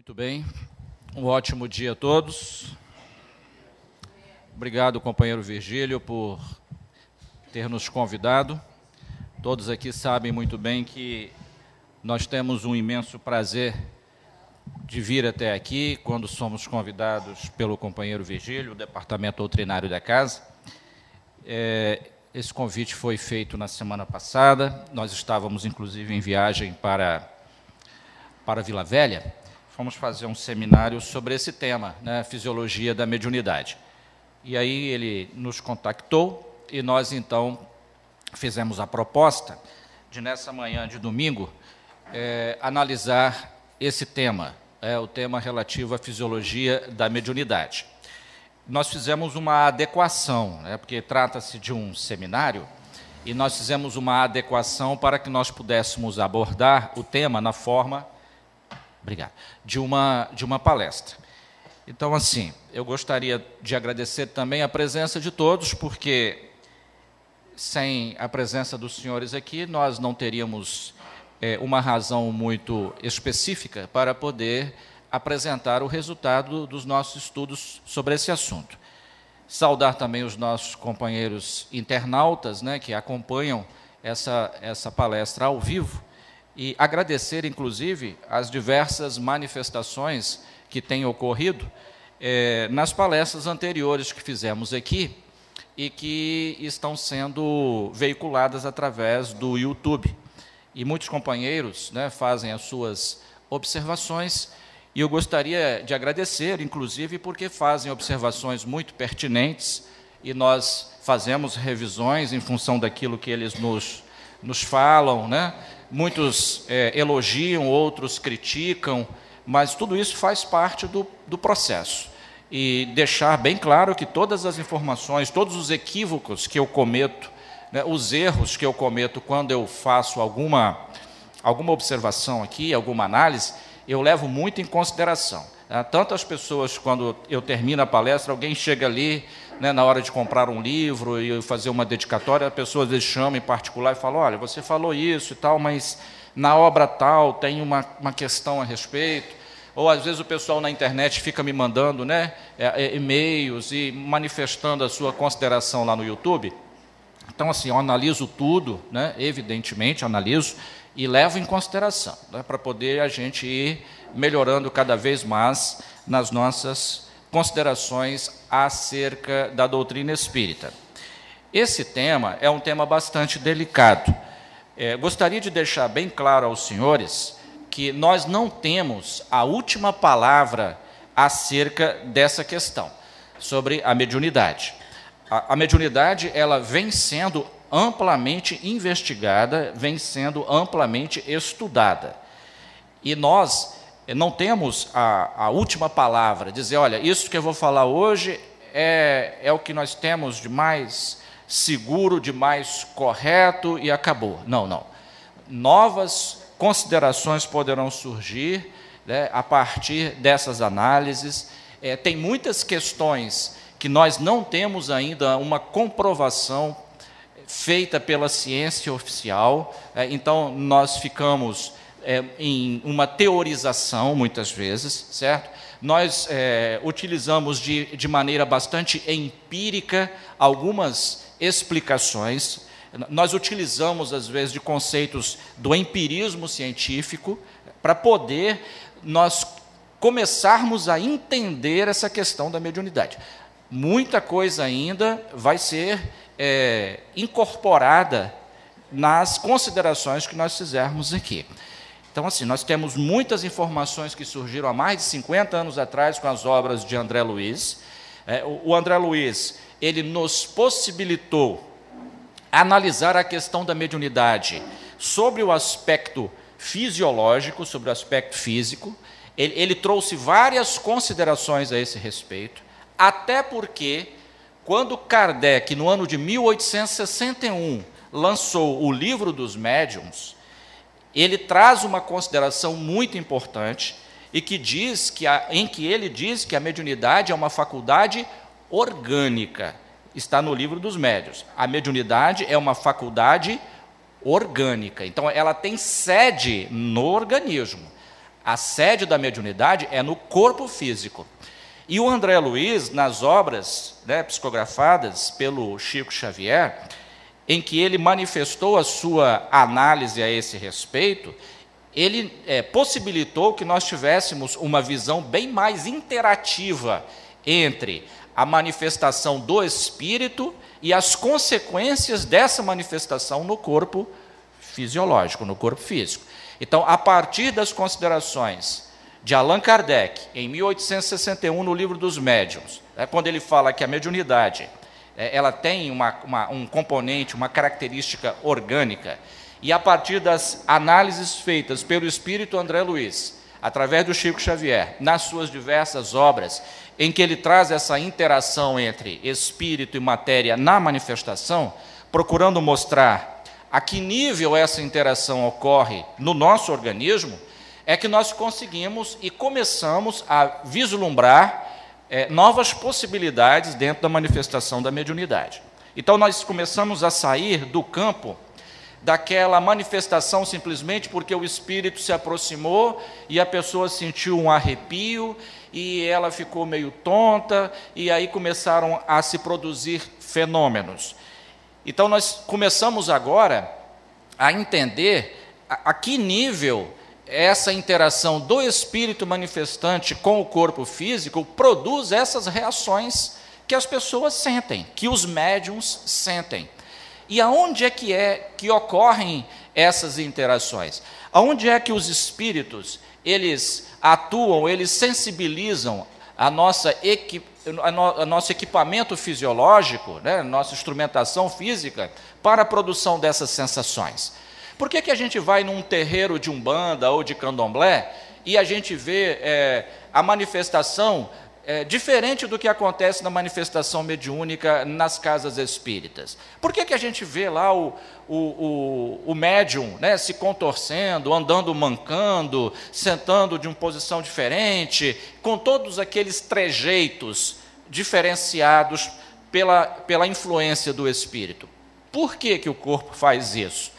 Muito bem, um ótimo dia a todos. Obrigado, companheiro Virgílio, por ter nos convidado. Todos aqui sabem muito bem que nós temos um imenso prazer de vir até aqui, quando somos convidados pelo companheiro Virgílio, do Departamento Doutrinário da Casa. Esse convite foi feito na semana passada, nós estávamos, inclusive, em viagem para Vila Velha. Fomos fazer um seminário sobre esse tema, né, fisiologia da mediunidade. E aí ele nos contactou e nós, então, fizemos a proposta de, nessa manhã de domingo, analisar esse tema, o tema relativo à fisiologia da mediunidade. Nós fizemos uma adequação, porque trata-se de um seminário, e nós fizemos uma adequação para que nós pudéssemos abordar o tema na forma de uma palestra. Então, assim, eu gostaria de agradecer também a presença de todos, porque sem a presença dos senhores aqui, nós não teríamos uma razão muito específica para poder apresentar o resultado dos nossos estudos sobre esse assunto. Saudar também os nossos companheiros internautas, né, que acompanham essa palestra ao vivo, e agradecer, inclusive, as diversas manifestações que têm ocorrido nas palestras anteriores que fizemos aqui e que estão sendo veiculadas através do YouTube. E muitos companheiros, né, fazem as suas observações, e eu gostaria de agradecer, inclusive, porque fazem observações muito pertinentes, e nós fazemos revisões em função daquilo que eles nos falam, né? Muitos elogiam, outros criticam, mas tudo isso faz parte do processo. E deixar bem claro que todas as informações, todos os equívocos que eu cometo, né, os erros que eu cometo quando eu faço alguma observação aqui, alguma análise, eu levo muito em consideração. Tantas pessoas, quando eu termino a palestra, alguém chega ali, né, na hora de comprar um livro e fazer uma dedicatória, a pessoa às vezes chama em particular e fala, olha, você falou isso e tal, mas na obra tal tem uma questão a respeito. Ou às vezes o pessoal na internet fica me mandando, né, e-mails e manifestando a sua consideração lá no YouTube. Então, assim, eu analiso tudo, né, evidentemente, analiso, e levo em consideração, né, para poder a gente ir melhorando cada vez mais nas nossas considerações acerca da doutrina espírita. Esse tema é um tema bastante delicado. Gostaria de deixar bem claro aos senhores que nós não temos a última palavra acerca dessa questão, sobre a mediunidade. A mediunidade, ela vem sendo amplamente investigada, vem sendo amplamente estudada. E nós não temos a última palavra, dizer, olha, isso que eu vou falar hoje é o que nós temos de mais seguro, de mais correto e acabou. Não, não. Novas considerações poderão surgir, né, a partir dessas análises. Tem muitas questões que nós não temos ainda uma comprovação feita pela ciência oficial, então nós ficamos em uma teorização, muitas vezes, certo? Nós utilizamos de maneira bastante empírica algumas explicações, nós utilizamos, às vezes, de conceitos do empirismo científico para poder nós começarmos a entender essa questão da mediunidade. Muita coisa ainda vai ser incorporada nas considerações que nós fizermos aqui. Então, assim, nós temos muitas informações que surgiram há mais de 50 anos atrás com as obras de André Luiz. O André Luiz, ele nos possibilitou analisar a questão da mediunidade sobre o aspecto fisiológico, sobre o aspecto físico. Ele trouxe várias considerações a esse respeito, até porque, quando Kardec, no ano de 1861, lançou o Livro dos Médiuns, ele traz uma consideração muito importante e que diz em que ele diz que a mediunidade é uma faculdade orgânica. Está no Livro dos Médiuns. A mediunidade é uma faculdade orgânica. Então, ela tem sede no organismo. A sede da mediunidade é no corpo físico. E o André Luiz, nas obras, né, psicografadas pelo Chico Xavier, em que ele manifestou a sua análise a esse respeito, ele possibilitou que nós tivéssemos uma visão bem mais interativa entre a manifestação do espírito e as consequências dessa manifestação no corpo fisiológico, no corpo físico. Então, a partir das considerações de Allan Kardec, em 1861, no Livro dos Médiuns, quando ele fala que a mediunidade ela tem um componente, uma característica orgânica, e a partir das análises feitas pelo espírito André Luiz, através do Chico Xavier, nas suas diversas obras, em que ele traz essa interação entre espírito e matéria na manifestação, procurando mostrar a que nível essa interação ocorre no nosso organismo, é que nós conseguimos e começamos a vislumbrar novas possibilidades dentro da manifestação da mediunidade. Então, nós começamos a sair do campo daquela manifestação simplesmente porque o espírito se aproximou e a pessoa sentiu um arrepio e ela ficou meio tonta, e aí começaram a se produzir fenômenos. Então, nós começamos agora a entender a que nível essa interação do espírito manifestante com o corpo físico produz essas reações que as pessoas sentem, que os médiuns sentem. E aonde é que ocorrem essas interações? Aonde é que os espíritos, eles atuam, eles sensibilizam a nosso equipamento fisiológico, né, nossa instrumentação física, para a produção dessas sensações? Por que a gente vai num terreiro de umbanda ou de candomblé e a gente vê a manifestação diferente do que acontece na manifestação mediúnica nas casas espíritas? Por que a gente vê lá o médium, né, se contorcendo, andando mancando, sentando de uma posição diferente, com todos aqueles trejeitos diferenciados pela influência do espírito? Por que o corpo faz isso?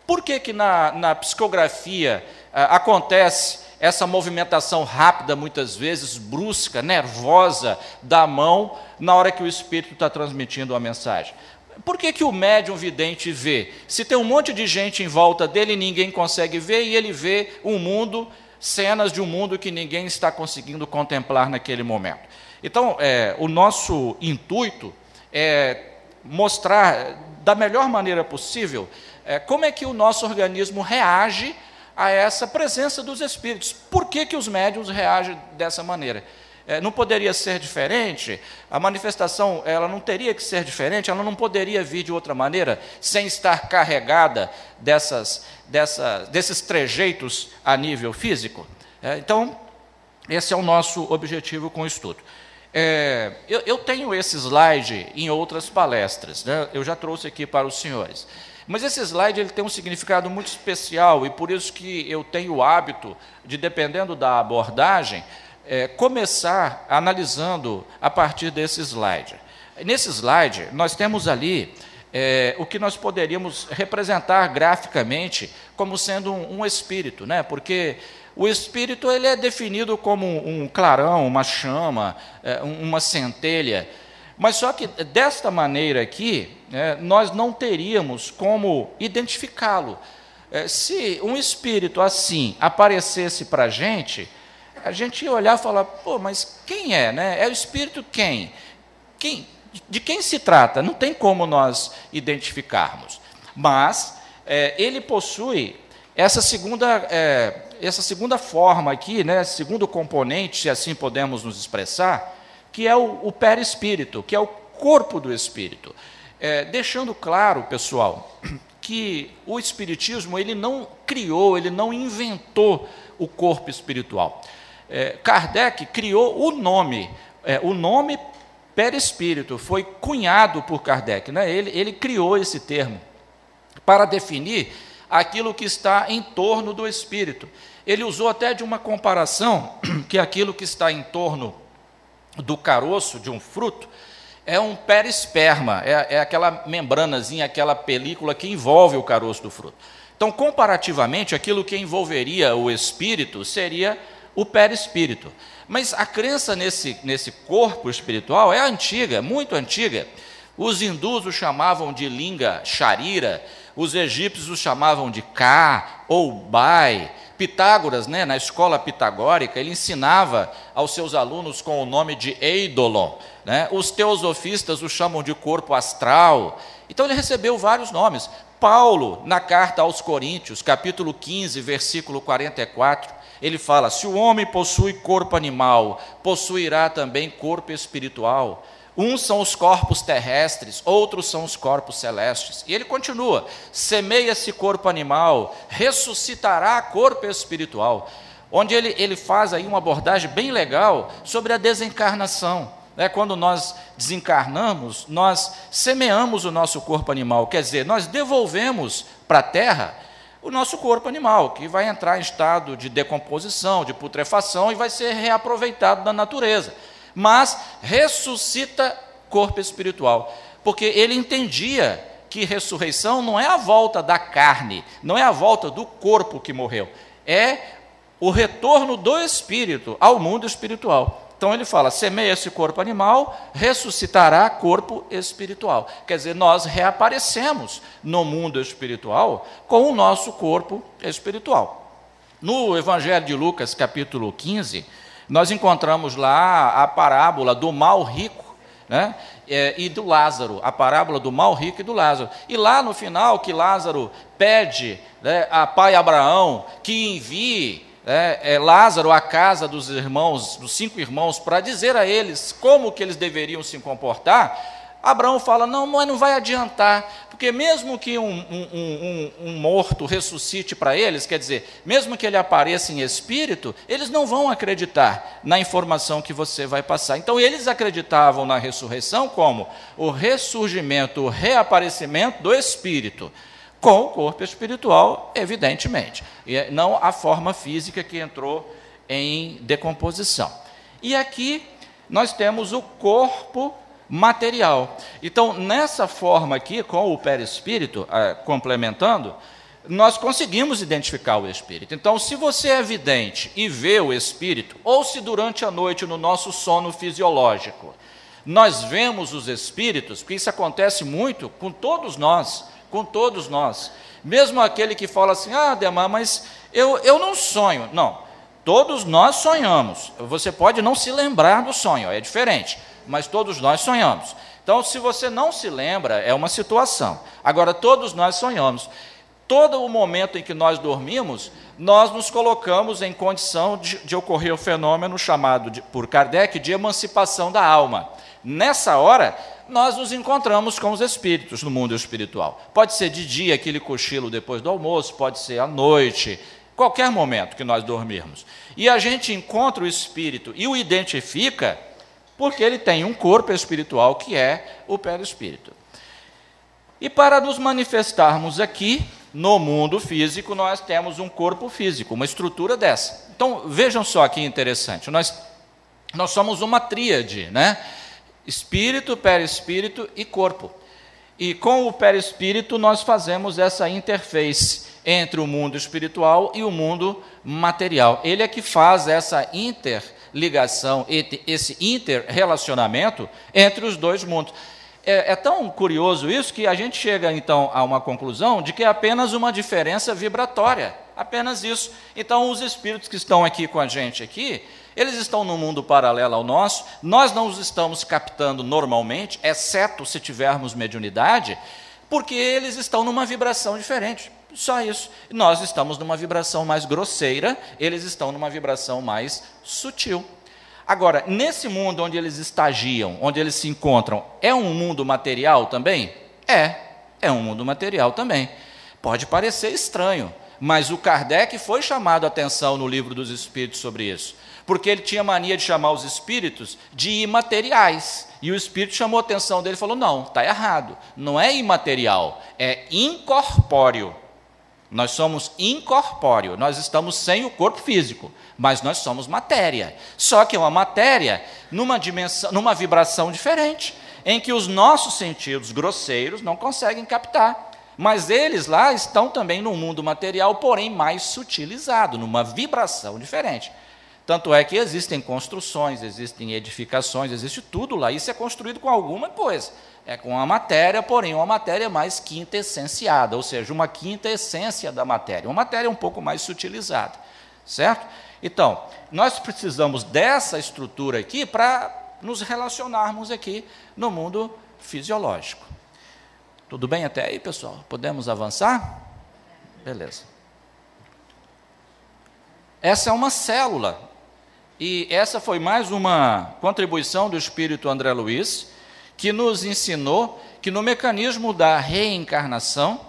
Por que na psicografia acontece essa movimentação rápida, muitas vezes brusca, nervosa, da mão, na hora que o espírito está transmitindo uma mensagem? Por que o médium vidente vê? Se tem um monte de gente em volta dele, ninguém consegue ver, e ele vê um mundo, cenas de um mundo que ninguém está conseguindo contemplar naquele momento. Então, o nosso intuito é mostrar da melhor maneira possível como é que o nosso organismo reage a essa presença dos espíritos. Por que os médiuns reagem dessa maneira? Não poderia ser diferente? A manifestação ela não teria que ser diferente? Ela não poderia vir de outra maneira, sem estar carregada desses trejeitos a nível físico? Então, esse é o nosso objetivo com o estudo. Eu tenho esse slide em outras palestras, né? Eu já trouxe aqui para os senhores. Mas esse slide ele tem um significado muito especial, e por isso que eu tenho o hábito de, dependendo da abordagem, começar analisando a partir desse slide. Nesse slide, nós temos ali o que nós poderíamos representar graficamente como sendo um espírito, né? Porque o espírito ele é definido como um clarão, uma chama, uma centelha. Mas só que, desta maneira aqui, nós não teríamos como identificá-lo. Se um espírito assim aparecesse para a gente ia olhar e falar, pô, mas quem é? Né? É o espírito quem? De quem se trata? Não tem como nós identificarmos. Mas ele possui essa segunda forma aqui, né, segundo componente, se assim podemos nos expressar, que é o perispírito, que é o corpo do espírito. Deixando claro, pessoal, que o espiritismo ele não criou, ele não inventou o corpo espiritual. Kardec criou o nome perispírito, foi cunhado por Kardec, né? Ele criou esse termo para definir aquilo que está em torno do espírito. Ele usou até de uma comparação que aquilo que está em torno do caroço de um fruto é um perisperma, é aquela membranazinha, aquela película que envolve o caroço do fruto. Então, comparativamente, aquilo que envolveria o espírito seria o perispírito. Mas a crença nesse corpo espiritual é antiga, muito antiga. Os hindus o chamavam de linga sharira, os egípcios o chamavam de Ka ou Bai. Pitágoras, na escola pitagórica, ele ensinava aos seus alunos com o nome de eidolon. Os teosofistas o chamam de corpo astral. Então ele recebeu vários nomes. Paulo, na carta aos Coríntios, capítulo 15, versículo 44, ele fala: se o homem possui corpo animal, possuirá também corpo espiritual. Uns são os corpos terrestres, outros são os corpos celestes. E ele continua: semeia-se corpo animal, ressuscitará corpo espiritual. Onde ele faz aí uma abordagem bem legal sobre a desencarnação. Quando nós desencarnamos, nós semeamos o nosso corpo animal, quer dizer, nós devolvemos para a terra o nosso corpo animal, que vai entrar em estado de decomposição, de putrefação, e vai ser reaproveitado da natureza. Mas ressuscita corpo espiritual, porque ele entendia que ressurreição não é a volta da carne, não é a volta do corpo que morreu, é o retorno do espírito ao mundo espiritual. Então ele fala: semeia esse corpo animal, ressuscitará corpo espiritual. Quer dizer, nós reaparecemos no mundo espiritual com o nosso corpo espiritual. No Evangelho de Lucas, capítulo 15, nós encontramos lá a parábola do mal rico, e do Lázaro, a parábola do mal rico e do Lázaro. E lá no final, que Lázaro pede a pai Abraão que envie Lázaro à casa dos irmãos, dos 5 irmãos, para dizer a eles como que eles deveriam se comportar. Abraão fala: não vai adiantar, porque mesmo que um morto ressuscite para eles, quer dizer, mesmo que ele apareça em espírito, eles não vão acreditar na informação que você vai passar. Então eles acreditavam na ressurreição como o ressurgimento, o reaparecimento do espírito, com o corpo espiritual, evidentemente, e não a forma física que entrou em decomposição. E aqui nós temos o corpo material. Então, nessa forma aqui, com o perispírito, complementando, nós conseguimos identificar o espírito. Então, se você é vidente e vê o espírito, ou se durante a noite, no nosso sono fisiológico, nós vemos os espíritos, porque isso acontece muito com todos nós, mesmo aquele que fala assim: Ademar, mas eu não sonho. Não, todos nós sonhamos. Você pode não se lembrar do sonho, é diferente, mas todos nós sonhamos. Então, se você não se lembra, é uma situação. Agora, todos nós sonhamos. Todo o momento em que nós dormimos, nós nos colocamos em condição de ocorrer o fenômeno chamado, por Kardec, de emancipação da alma. Nessa hora, nós nos encontramos com os espíritos no mundo espiritual. Pode ser de dia, aquele cochilo depois do almoço, pode ser à noite, qualquer momento que nós dormirmos. E a gente encontra o espírito e o identifica porque ele tem um corpo espiritual que é o perispírito. E para nos manifestarmos aqui, no mundo físico, nós temos um corpo físico, uma estrutura dessa. Então, vejam só que interessante, nós somos uma tríade, Espírito, perispírito e corpo. E com o perispírito nós fazemos essa interface entre o mundo espiritual e o mundo material. Ele é que faz essa interligação, esse interrelacionamento entre os dois mundos. É tão curioso isso que a gente chega, então, a uma conclusão de que é apenas uma diferença vibratória, apenas isso. Então, os espíritos que estão aqui com a gente aqui, eles estão num mundo paralelo ao nosso, nós não os estamos captando normalmente, exceto se tivermos mediunidade, porque eles estão numa vibração diferente, só isso. Nós estamos numa vibração mais grosseira, eles estão numa vibração mais sutil. Agora, nesse mundo onde eles estagiam, onde eles se encontram, é um mundo material também? É um mundo material também. Pode parecer estranho, mas o Kardec foi chamado a atenção no Livro dos Espíritos sobre isso, porque ele tinha mania de chamar os espíritos de imateriais, e o espírito chamou a atenção dele e falou: não, está errado, não é imaterial, é incorpóreo. Nós somos incorpóreo, nós estamos sem o corpo físico, mas nós somos matéria. Só que é uma matéria numa dimensão, numa vibração diferente, em que os nossos sentidos grosseiros não conseguem captar. Mas eles lá estão também no mundo material, porém mais sutilizado, numa vibração diferente. Tanto é que existem construções, existem edificações, existe tudo lá. Isso é construído com alguma coisa. É com a matéria, porém uma matéria mais quintessenciada, ou seja, uma quinta essência da matéria. Uma matéria um pouco mais sutilizada, certo? Então, nós precisamos dessa estrutura aqui para nos relacionarmos aqui no mundo fisiológico. Tudo bem até aí, pessoal? Podemos avançar? Beleza. Essa é uma célula. E essa foi mais uma contribuição do espírito André Luiz, que nos ensinou que no mecanismo da reencarnação,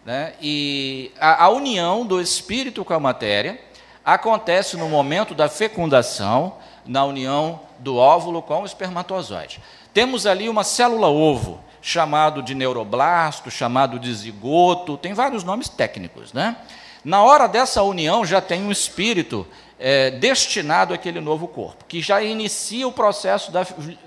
né, e a união do espírito com a matéria acontece no momento da fecundação, na união do óvulo com o espermatozoide. Temos ali uma célula-ovo, chamado de neuroblasto, chamado de zigoto, tem vários nomes técnicos, né? Na hora dessa união já tem um espírito destinado àquele novo corpo, que já inicia o processo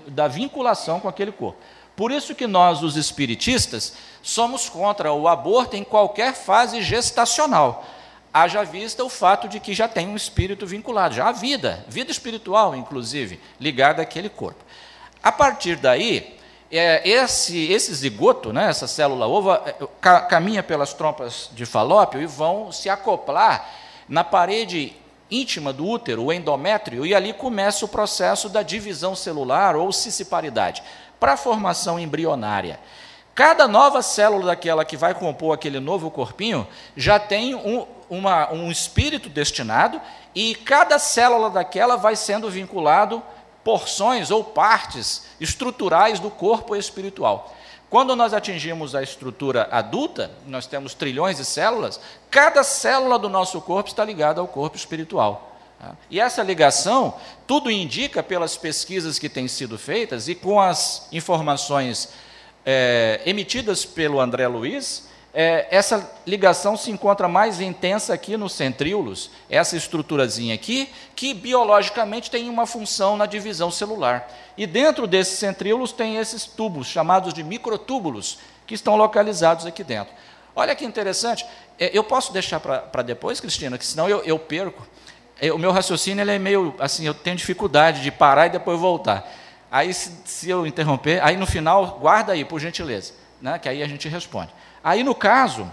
da vinculação com aquele corpo. Por isso que nós, os espiritistas, somos contra o aborto em qualquer fase gestacional. Haja vista o fato de que já tem um espírito vinculado, já a vida espiritual, inclusive, ligada àquele corpo. A partir daí, esse zigoto, né, essa célula-ova, caminha pelas trompas de Falópio e vão se acoplar na parede íntima do útero, o endométrio, e ali começa o processo da divisão celular ou cissiparidade, para a formação embrionária. Cada nova célula daquela que vai compor aquele novo corpinho já tem um espírito destinado, e cada célula daquela vai sendo vinculado porções ou partes estruturais do corpo espiritual. Quando nós atingimos a estrutura adulta, nós temos trilhões de células, cada célula do nosso corpo está ligada ao corpo espiritual. E essa ligação, tudo indica pelas pesquisas que têm sido feitas e com as informações emitidas pelo André Luiz, essa ligação se encontra mais intensa aqui nos centríolos, essa estruturazinha aqui, que biologicamente tem uma função na divisão celular. E dentro desses centríolos tem esses tubos, chamados de microtúbulos, que estão localizados aqui dentro. Olha que interessante, eu posso deixar para depois, Cristina, que senão eu perco. O meu raciocínio ele é meio assim, eu tenho dificuldade de parar e depois voltar. Aí, se eu interromper, aí no final, guarda aí, por gentileza, né, que aí a gente responde. Aí, no caso,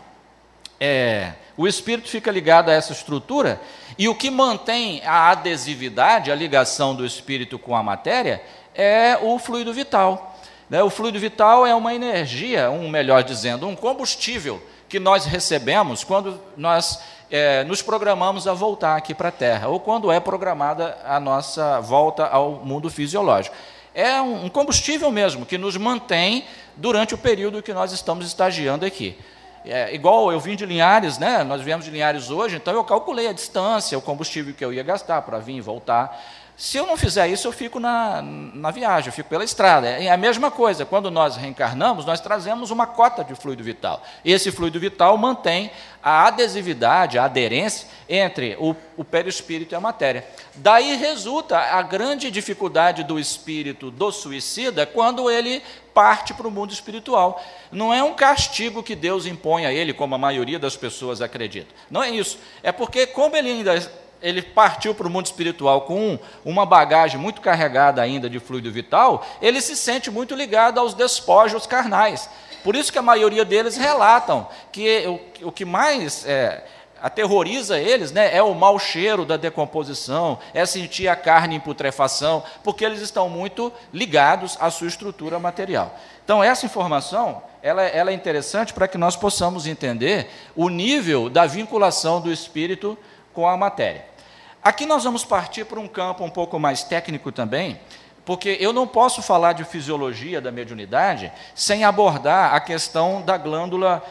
o espírito fica ligado a essa estrutura, e o que mantém a adesividade, a ligação do espírito com a matéria, é o fluido vital. O fluido vital é uma energia, melhor dizendo, um combustível que nós recebemos quando nós nos programamos a voltar aqui para a Terra, ou quando é programada a nossa volta ao mundo fisiológico. É um combustível mesmo, que nos mantém durante o período que nós estamos estagiando aqui. Igual eu vim de Linhares, né? Nós viemos de Linhares hoje, então eu calculei a distância, o combustível que eu ia gastar para vir e voltar. Se eu não fizer isso, eu fico na viagem, eu fico pela estrada. É a mesma coisa, quando nós reencarnamos, nós trazemos uma cota de fluido vital. Esse fluido vital mantém a adesividade, a aderência entre o perispírito e a matéria. Daí resulta a grande dificuldade do espírito do suicida quando ele parte para o mundo espiritual. Não é um castigo que Deus impõe a ele, como a maioria das pessoas acredita. Não é isso. É porque, como ele partiu para o mundo espiritual com uma bagagem muito carregada ainda de fluido vital, ele se sente muito ligado aos despojos carnais. Por isso que a maioria deles relatam que o que mais aterroriza eles, né, é o mau cheiro da decomposição, é sentir a carne em putrefação, porque eles estão muito ligados à sua estrutura material. Então, essa informação ela é interessante para que nós possamos entender o nível da vinculação do espírito com a matéria. Aqui nós vamos partir para um campo um pouco mais técnico também, porque eu não posso falar de fisiologia da mediunidade sem abordar a questão da glândula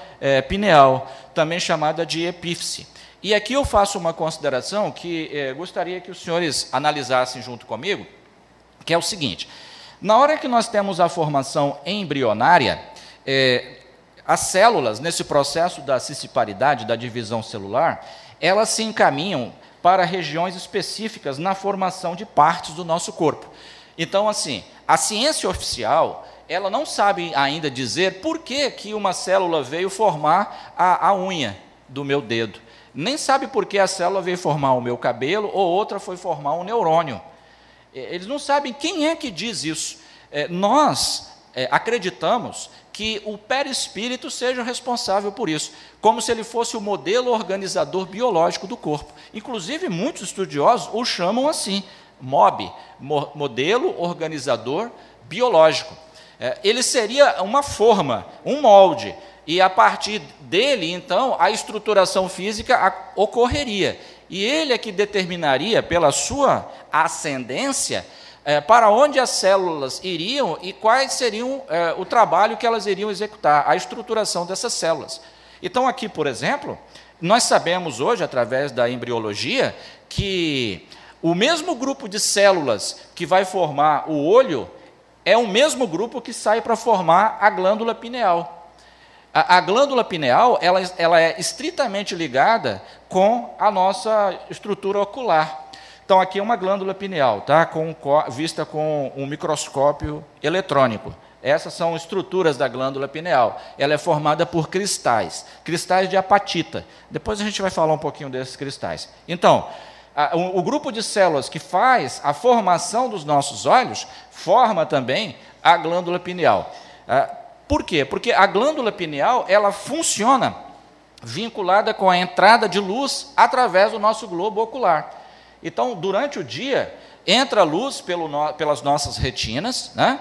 pineal, também chamada de epífise. E aqui eu faço uma consideração que gostaria que os senhores analisassem junto comigo, que é o seguinte: na hora que nós temos a formação embrionária, as células, nesse processo da cissiparidade, da divisão celular, elas se encaminham para regiões específicas na formação de partes do nosso corpo. Então, assim, a ciência oficial, ela não sabe ainda dizer por que uma célula veio formar a unha do meu dedo. Nem sabe por que a célula veio formar o meu cabelo, ou outra foi formar um neurônio. Eles não sabem quem é que diz isso. Nós acreditamos que o perispírito seja responsável por isso, como se ele fosse o modelo organizador biológico do corpo. Inclusive, muitos estudiosos o chamam assim, MOB, modelo organizador biológico. Ele seria uma forma, um molde, e a partir dele, então, a estruturação física ocorreria. E ele é que determinaria, pela sua ascendência, para onde as células iriam e quais seriam o trabalho que elas iriam executar, a estruturação dessas células. Então, aqui, por exemplo, nós sabemos hoje, através da embriologia, que o mesmo grupo de células que vai formar o olho é o mesmo grupo que sai para formar a glândula pineal. A glândula pineal ela é estritamente ligada com a nossa estrutura ocular. Então, aqui é uma glândula pineal, tá? Vista com um microscópio eletrônico. Essas são estruturas da glândula pineal. Ela é formada por cristais de apatita. Depois a gente vai falar um pouquinho desses cristais. Então, o grupo de células que faz a formação dos nossos olhos forma também a glândula pineal. Por quê? Porque a glândula pineal ela funciona vinculada com a entrada de luz através do nosso globo ocular. Então, durante o dia, entra luz pelas nossas retinas, né?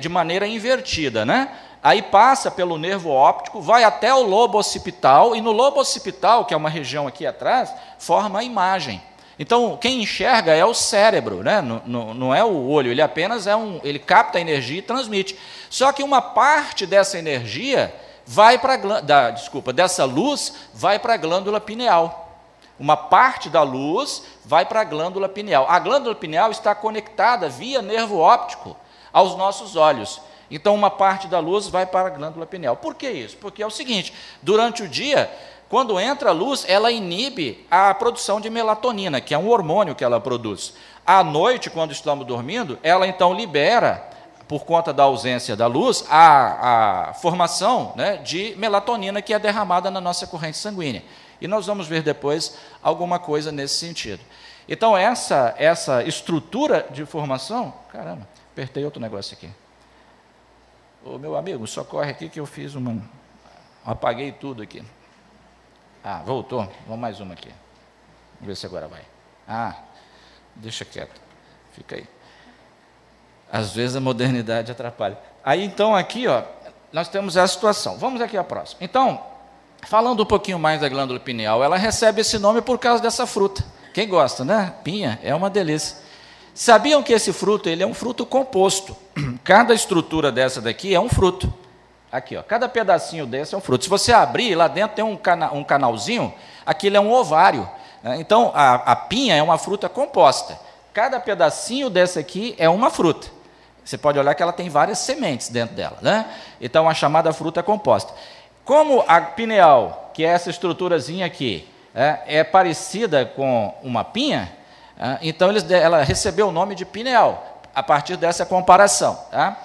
De maneira invertida, né? Aí passa pelo nervo óptico, vai até o lobo occipital, e no lobo occipital, que é uma região aqui atrás, forma a imagem. Então, quem enxerga é o cérebro, né? Não é o olho, ele apenas ele capta a energia e transmite. Só que uma parte dessa energia vai para dessa luz vai para a glândula pineal. Uma parte da luz vai para a glândula pineal. A glândula pineal está conectada via nervo óptico aos nossos olhos. Então, uma parte da luz vai para a glândula pineal. Por que isso? Porque é o seguinte, durante o dia, quando entra a luz, ela inibe a produção de melatonina, que é um hormônio que ela produz. À noite, quando estamos dormindo, ela então libera, por conta da ausência da luz, a formação, né, de melatonina que é derramada na nossa corrente sanguínea. E nós vamos ver depois alguma coisa nesse sentido. Então, essa estrutura de formação... Caramba, apertei outro negócio aqui. Ô, meu amigo, socorre aqui que eu fiz uma... Apaguei tudo aqui. Voltou. Vamos mais uma aqui. Vamos ver se agora vai. Deixa quieto. Fica aí. Às vezes a modernidade atrapalha. Aí, então, aqui, ó, nós temos essa situação. Vamos aqui à próxima. Então, falando um pouquinho mais da glândula pineal, ela recebe esse nome por causa dessa fruta. Quem gosta, né? Pinha, é uma delícia. Sabiam que esse fruto ele é um fruto composto? Cada estrutura dessa daqui é um fruto. Aqui, ó, cada pedacinho desse é um fruto. Se você abrir, lá dentro tem um canalzinho, aquilo é um ovário. Né? Então, a pinha é uma fruta composta. Cada pedacinho dessa aqui é uma fruta. Você pode olhar que ela tem várias sementes dentro dela. Né? Então, a chamada fruta composta. Como a pineal, que é essa estruturazinha aqui, é parecida com uma pinha, então ela recebeu o nome de pineal, a partir dessa comparação. Tá?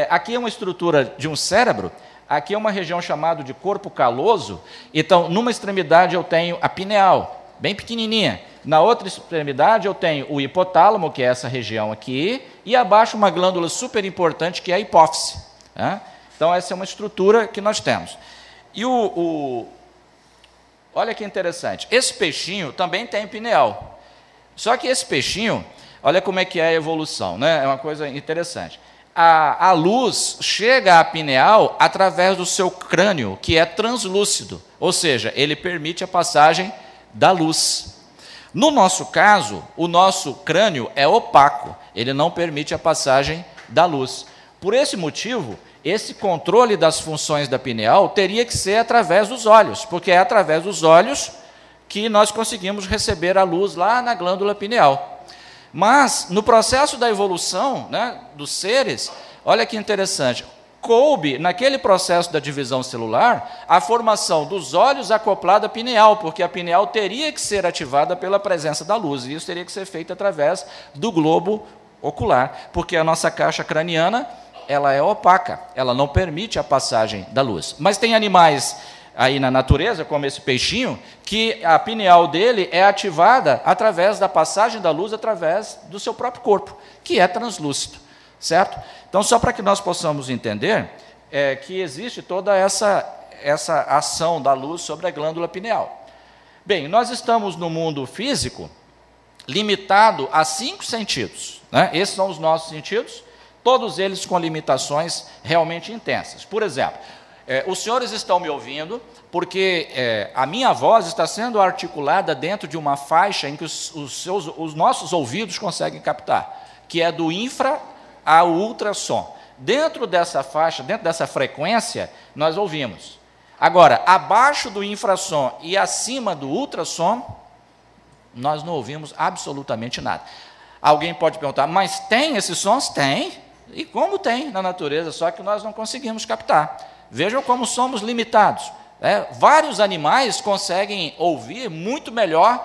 Aqui é uma estrutura de um cérebro, aqui é uma região chamada de corpo caloso, então, numa extremidade eu tenho a pineal, bem pequenininha, na outra extremidade eu tenho o hipotálamo, que é essa região aqui, e abaixo uma glândula super importante, que é a hipófise. Tá? Então, essa é uma estrutura que nós temos. E olha que interessante, esse peixinho também tem pineal. Só que esse peixinho, olha como é que é a evolução, né? É uma coisa interessante. A luz chega à pineal através do seu crânio, que é translúcido, ou seja, ele permite a passagem da luz. No nosso caso, o nosso crânio é opaco, ele não permite a passagem da luz. Por esse motivo, esse controle das funções da pineal teria que ser através dos olhos, porque é através dos olhos que nós conseguimos receber a luz lá na glândula pineal. Mas, no processo da evolução, né, dos seres, olha que interessante, coube, naquele processo da divisão celular, a formação dos olhos acoplada à pineal, porque a pineal teria que ser ativada pela presença da luz, e isso teria que ser feito através do globo ocular, porque a nossa caixa craniana ela é opaca, ela não permite a passagem da luz. Mas tem animais aí na natureza, como esse peixinho, que a pineal dele é ativada através da passagem da luz, através do seu próprio corpo, que é translúcido, certo? Então, só para que nós possamos entender que existe toda essa ação da luz sobre a glândula pineal. Bem, nós estamos no mundo físico limitado a 5 sentidos, né? Esses são os nossos sentidos, todos eles com limitações realmente intensas. Por exemplo, os senhores estão me ouvindo porque a minha voz está sendo articulada dentro de uma faixa em que os nossos ouvidos conseguem captar, que é do infra ao ultrassom. Dentro dessa faixa, dentro dessa frequência, nós ouvimos. Agora, abaixo do infrassom e acima do ultrassom, nós não ouvimos absolutamente nada. Alguém pode perguntar, mas tem esses sons? Tem. E como tem na natureza, só que nós não conseguimos captar. Vejam como somos limitados. Vários animais conseguem ouvir muito melhor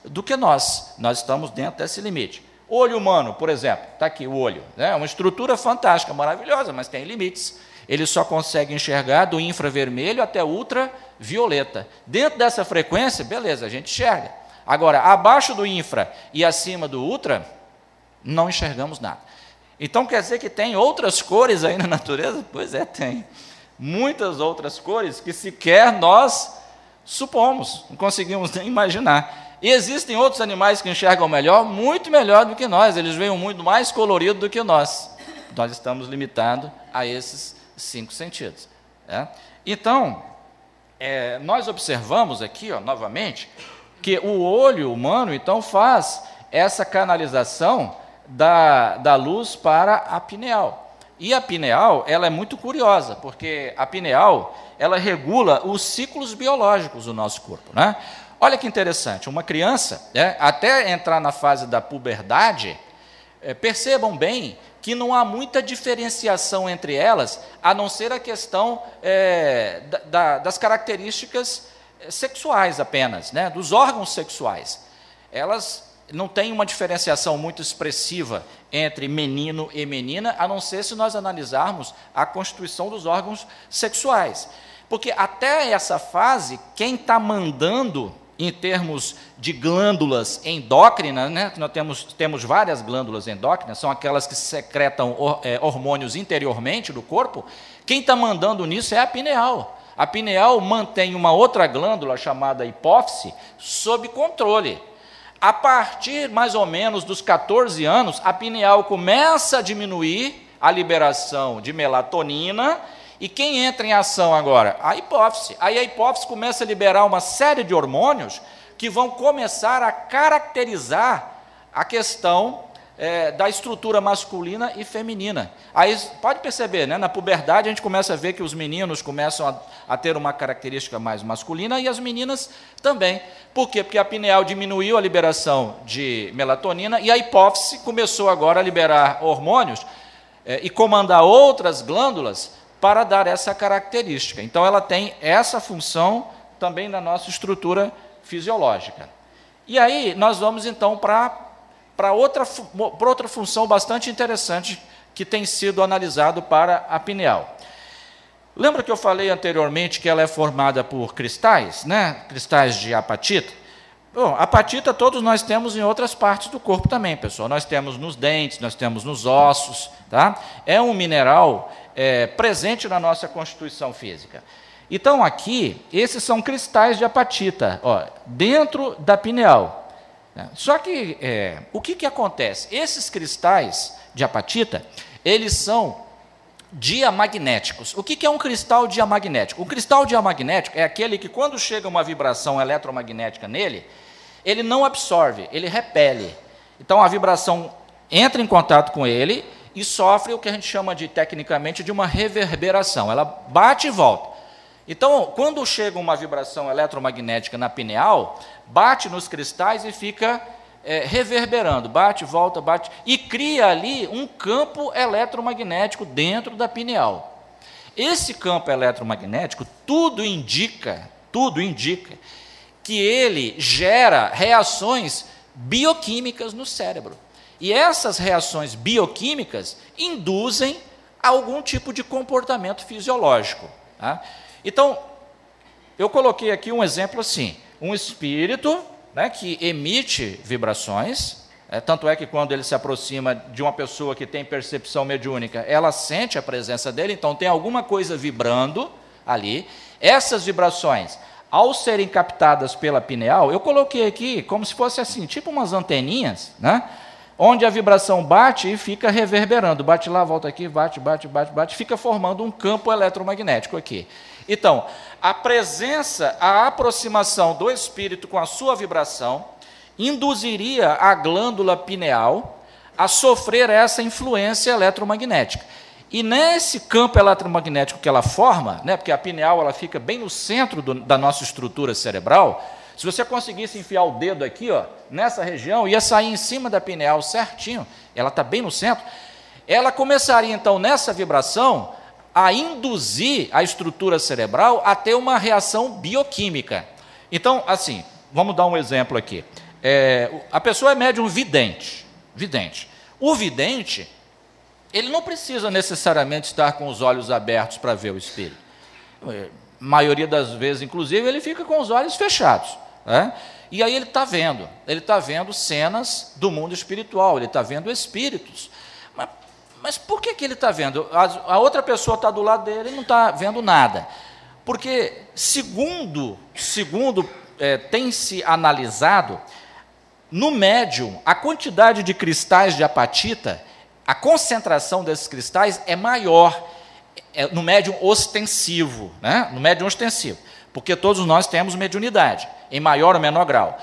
do que nós. Nós estamos dentro desse limite. O olho humano, por exemplo, está aqui o olho. É uma estrutura fantástica, maravilhosa, mas tem limites. Ele só consegue enxergar do infravermelho até ultravioleta. Dentro dessa frequência, beleza, a gente enxerga. Agora, abaixo do infra e acima do ultra, não enxergamos nada. Então, quer dizer que tem outras cores aí na natureza? Pois é, tem. Muitas outras cores que sequer nós supomos, não conseguimos nem imaginar. E existem outros animais que enxergam melhor, muito melhor do que nós. Eles veem muito mais colorido do que nós. Nós estamos limitados a esses 5 sentidos. Então, nós observamos aqui, novamente, que o olho humano, então, faz essa canalização da luz para a pineal. E a pineal, ela é muito curiosa, porque a pineal, ela regula os ciclos biológicos do nosso corpo, né? Olha que interessante, uma criança, até entrar na fase da puberdade, percebam bem que não há muita diferenciação entre elas, a não ser a questão das características sexuais apenas, né, dos órgãos sexuais. Elas não têm uma diferenciação muito expressiva entre menino e menina, a não ser se nós analisarmos a constituição dos órgãos sexuais. Porque até essa fase, quem está mandando em termos de glândulas endócrinas, né, nós temos várias glândulas endócrinas, são aquelas que secretam hormônios interiormente do corpo, quem está mandando nisso é a pineal. A pineal mantém uma outra glândula chamada hipófise sob controle. A partir mais ou menos dos 14 anos, a pineal começa a diminuir a liberação de melatonina, e quem entra em ação agora? A hipófise. Aí a hipófise começa a liberar uma série de hormônios que vão começar a caracterizar a questão da estrutura masculina e feminina. Aí pode perceber, né? Na puberdade a gente começa a ver que os meninos começam a ter uma característica mais masculina e as meninas também. Por quê? Porque a pineal diminuiu a liberação de melatonina e a hipófise começou agora a liberar hormônios e comandar outras glândulas para dar essa característica. Então, ela tem essa função também na nossa estrutura fisiológica. E aí, nós vamos, então, para outra função bastante interessante que tem sido analisado para a pineal. Lembra que eu falei anteriormente que ela é formada por cristais, né? Cristais de apatita? Bom, apatita todos nós temos em outras partes do corpo também, pessoal. Nós temos nos dentes, nós temos nos ossos, tá? É um mineral presente na nossa constituição física. Então, aqui, esses são cristais de apatita, dentro da pineal. Só que, o que acontece? Esses cristais de apatita, eles são diamagnéticos. O que é um cristal diamagnético? O cristal diamagnético é aquele que, quando chega uma vibração eletromagnética nele, ele não absorve, ele repele. Então, a vibração entra em contato com ele e sofre o que a gente chama tecnicamente de uma reverberação. Ela bate e volta. Então, quando chega uma vibração eletromagnética na pineal, bate nos cristais e fica reverberando, bate, volta, bate, e cria ali um campo eletromagnético dentro da pineal. Esse campo eletromagnético, tudo indica que ele gera reações bioquímicas no cérebro. E essas reações bioquímicas induzem algum tipo de comportamento fisiológico. Tá? Então, eu coloquei aqui um exemplo assim, um espírito, né, que emite vibrações, tanto é que quando ele se aproxima de uma pessoa que tem percepção mediúnica, ela sente a presença dele, então tem alguma coisa vibrando ali. Essas vibrações, ao serem captadas pela pineal, eu coloquei aqui como se fosse assim, tipo umas anteninhas, né, onde a vibração bate e fica reverberando, bate lá, volta aqui, bate, bate, bate, bate, fica formando um campo eletromagnético aqui. Então, a presença, a aproximação do espírito com a sua vibração induziria a glândula pineal a sofrer essa influência eletromagnética. E nesse campo eletromagnético que ela forma, né, porque a pineal ela fica bem no centro da nossa estrutura cerebral, se você conseguisse enfiar o dedo aqui, ó, nessa região, ia sair em cima da pineal certinho, ela está bem no centro, ela começaria então nessa vibração a induzir a estrutura cerebral a ter uma reação bioquímica. Então, assim, vamos dar um exemplo aqui. A pessoa é médium vidente. O vidente, ele não precisa necessariamente estar com os olhos abertos para ver o espírito. A maioria das vezes, inclusive, ele fica com os olhos fechados. Né? E aí ele está vendo cenas do mundo espiritual, ele está vendo espíritos. Mas por que ele está vendo? A outra pessoa está do lado dele e não está vendo nada. Porque, segundo tem se analisado, no médium, a quantidade de cristais de apatita, a concentração desses cristais é maior no médium ostensivo, né? No médium ostensivo, porque todos nós temos mediunidade, em maior ou menor grau.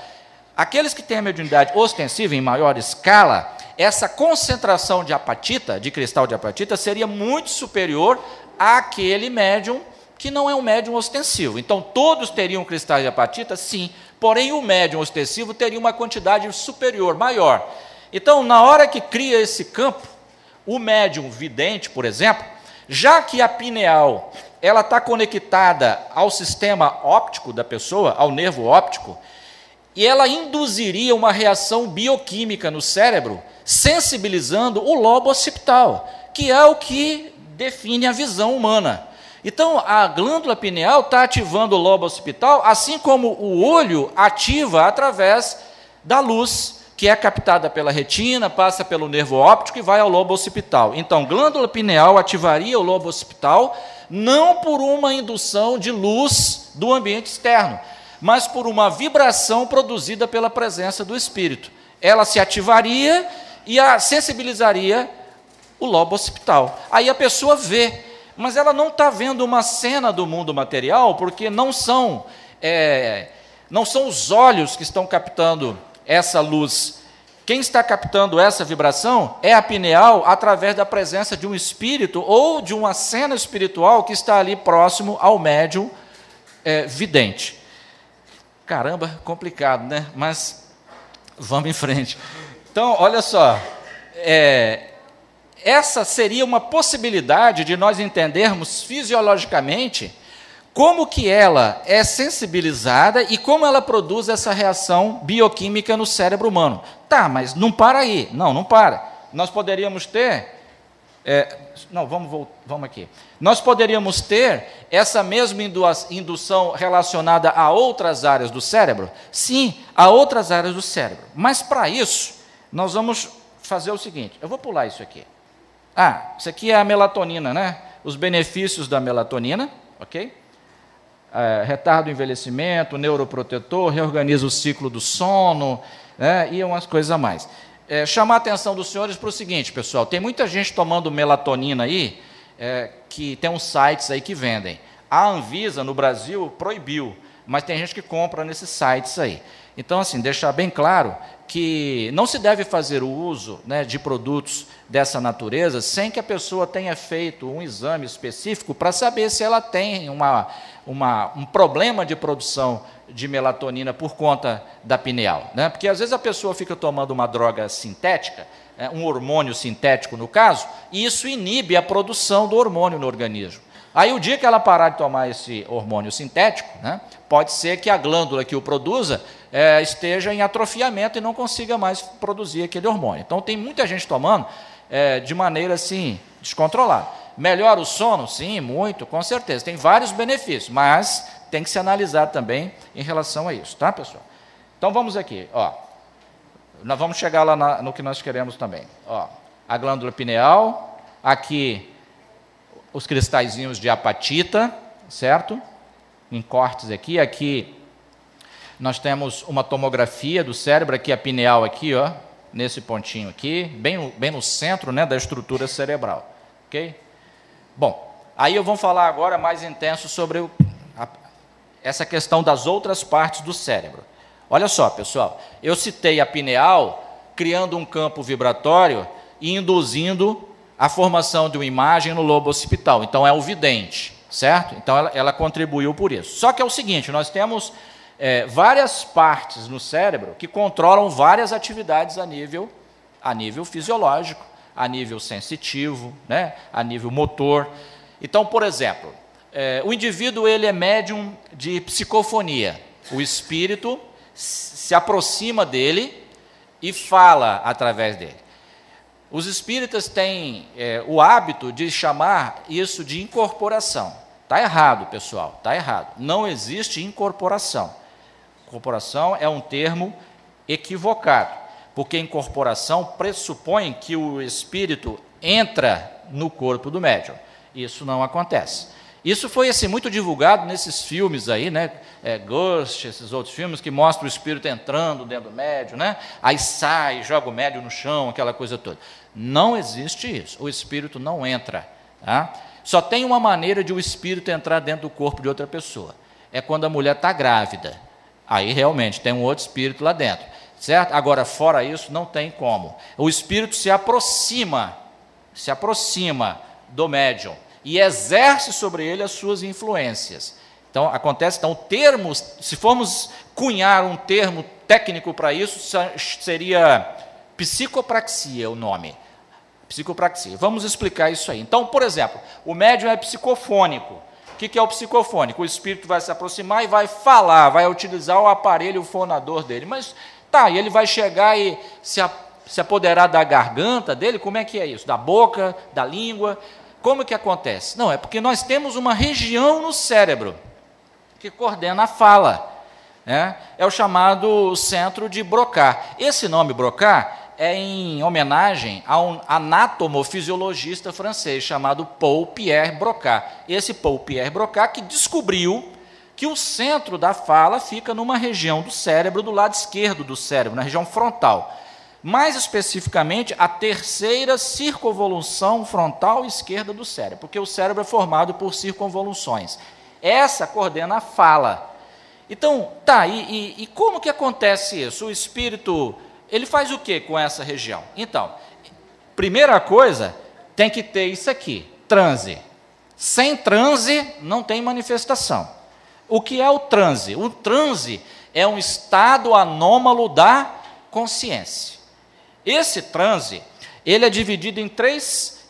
Aqueles que têm a mediunidade ostensiva, em maior escala, essa concentração de apatita, de cristal de apatita, seria muito superior àquele médium que não é um médium ostensivo. Então, todos teriam cristais de apatita? Sim. Porém, o médium ostensivo teria uma quantidade superior, maior. Então, na hora que cria esse campo, o médium vidente, por exemplo, já que a pineal ela está conectada ao sistema óptico da pessoa, ao nervo óptico, e ela induziria uma reação bioquímica no cérebro, sensibilizando o lobo occipital, que é o que define a visão humana. Então, a glândula pineal está ativando o lobo occipital, assim como o olho ativa através da luz, que é captada pela retina, passa pelo nervo óptico e vai ao lobo occipital. Então, glândula pineal ativaria o lobo occipital, não por uma indução de luz do ambiente externo, mas por uma vibração produzida pela presença do espírito. Ela se ativaria e sensibilizaria o lobo occipital. Aí a pessoa vê, mas ela não está vendo uma cena do mundo material, porque não são os olhos que estão captando essa luz. Quem está captando essa vibração é a pineal através da presença de um espírito ou de uma cena espiritual que está ali próximo ao médium vidente. Caramba, complicado, né? Mas vamos em frente. Então, olha só, essa seria uma possibilidade de nós entendermos fisiologicamente como que ela é sensibilizada e como ela produz essa reação bioquímica no cérebro humano. Tá, mas não para aí. Não para. Nós poderíamos ter... vamos aqui. Nós poderíamos ter essa mesma indução relacionada a outras áreas do cérebro? Sim, a outras áreas do cérebro. Mas, para isso, nós vamos fazer o seguinte. Eu vou pular isso aqui. Isso aqui é a melatonina, né? Os benefícios da melatonina, ok? Retarda o envelhecimento, neuroprotetor, reorganiza o ciclo do sono, né? E umas coisas a mais. Chamar a atenção dos senhores para o seguinte, pessoal, tem muita gente tomando melatonina aí, que tem uns sites aí que vendem. A Anvisa, no Brasil, proibiu, mas tem gente que compra nesses sites aí. Então, assim, deixar bem claro que não se deve fazer o uso, né, de produtos dessa natureza sem que a pessoa tenha feito um exame específico para saber se ela tem um problema de produção de melatonina por conta da pineal, né? Porque às vezes a pessoa fica tomando uma droga sintética, um hormônio sintético no caso, e isso inibe a produção do hormônio no organismo. Aí o dia que ela parar de tomar esse hormônio sintético, né, pode ser que a glândula que o produza esteja em atrofiamento e não consiga mais produzir aquele hormônio. Então tem muita gente tomando de maneira assim descontrolada. Melhora o sono? Sim, muito, com certeza. Tem vários benefícios, mas tem que se analisar também em relação a isso, tá, pessoal? Então, vamos aqui, ó. Nós vamos chegar lá no que nós queremos também. Ó, a glândula pineal, aqui os cristalzinhos de apatita, certo? Em cortes aqui. Aqui nós temos uma tomografia do cérebro, aqui a pineal, aqui, ó, nesse pontinho aqui, bem no centro, né, da estrutura cerebral. Ok? Bom, aí eu vou falar agora mais intenso sobre essa questão das outras partes do cérebro. Olha só, pessoal, eu citei a pineal criando um campo vibratório e induzindo a formação de uma imagem no lobo occipital. Então, é o vidente, certo? Então, ela contribuiu por isso. Só que é o seguinte, nós temos várias partes no cérebro que controlam várias atividades a nível fisiológico, a nível sensitivo, né? A nível motor. Então, por exemplo, o indivíduo ele é médium de psicofonia. O espírito se aproxima dele e fala através dele. Os espíritas têm o hábito de chamar isso de incorporação. Está errado, pessoal, está errado. Não existe incorporação. Incorporação é um termo equivocado, porque incorporação pressupõe que o espírito entra no corpo do médium. Isso não acontece. Isso foi assim, muito divulgado nesses filmes aí, né? Ghost, esses outros filmes que mostram o espírito entrando dentro do médium, né? Aí sai, joga o médium no chão, aquela coisa toda. Não existe isso. O espírito não entra. Tá? Só tem uma maneira de o espírito entrar dentro do corpo de outra pessoa. É quando a mulher está grávida. Aí realmente tem um outro espírito lá dentro. Certo? Agora, fora isso, não tem como. O espírito se aproxima do médium e exerce sobre ele as suas influências. Então, acontece, então, termos, se formos cunhar um termo técnico para isso, seria psicopraxia o nome. Psicopraxia. Vamos explicar isso aí. Então, por exemplo, o médium é psicofônico. O que é o psicofônico? O espírito vai se aproximar e vai falar, vai utilizar o aparelho fonador dele. Mas, tá, e ele vai chegar e se apoderar da garganta dele? Como é que é isso? Da boca, da língua? Como que acontece? Não, é porque nós temos uma região no cérebro que coordena a fala. Né? É o chamado centro de Broca. Esse nome Broca é em homenagem a um anatomofisiologista francês chamado Paul-Pierre Broca. Esse Paul-Pierre Broca que descobriu que o centro da fala fica numa região do cérebro, do lado esquerdo do cérebro, na região frontal. Mais especificamente, a terceira circunvolução frontal esquerda do cérebro, porque o cérebro é formado por circunvoluções. Essa coordena a fala. Então, tá, e como que acontece isso? O espírito, ele faz o que com essa região? Então, primeira coisa, tem que ter isso aqui, transe. Sem transe, não tem manifestação. O que é o transe? O transe é um estado anômalo da consciência. Esse transe, ele é dividido em três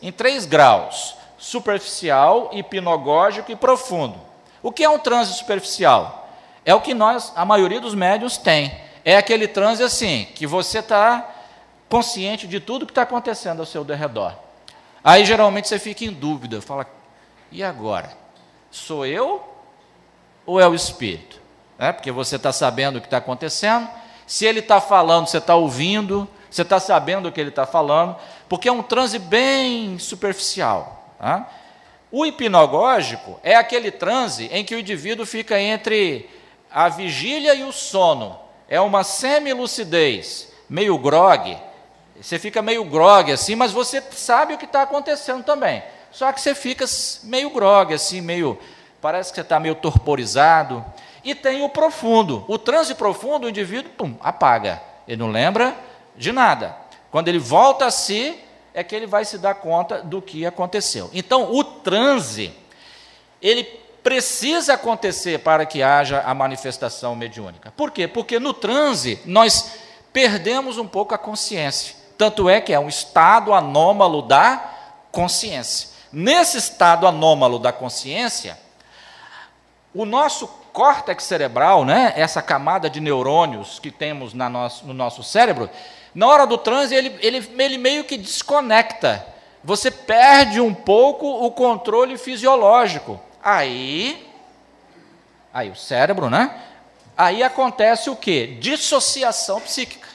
graus, superficial, hipnagógico e profundo. O que é um transe superficial? É o que a maioria dos médiuns tem. É aquele transe assim, que você está consciente de tudo que está acontecendo ao seu redor. Aí, geralmente, você fica em dúvida, fala, e agora? Sou eu ou é o espírito? Porque você está sabendo o que está acontecendo, se ele está falando, você está ouvindo, você está sabendo o que ele está falando, porque é um transe bem superficial. Tá? O hipnagógico é aquele transe em que o indivíduo fica entre a vigília e o sono. É uma semi-lucidez, meio grogue. Você fica meio grogue assim, mas você sabe o que está acontecendo também. Só que você fica meio grogue, assim, parece que você está meio torporizado. E tem o profundo. O transe profundo, o indivíduo apaga. Ele não lembra de nada. Quando ele volta a si, é que ele vai se dar conta do que aconteceu. Então, o transe, ele precisa acontecer para que haja a manifestação mediúnica. Por quê? Porque no transe, nós perdemos um pouco a consciência. Tanto é que é um estado anômalo da consciência. Nesse estado anômalo da consciência, o nosso córtex cerebral, né, essa camada de neurônios que temos no nosso cérebro, na hora do transe, ele meio que desconecta você perde um pouco o controle fisiológico. Aí o cérebro, né? Aí acontece o quê? Dissociação psíquica.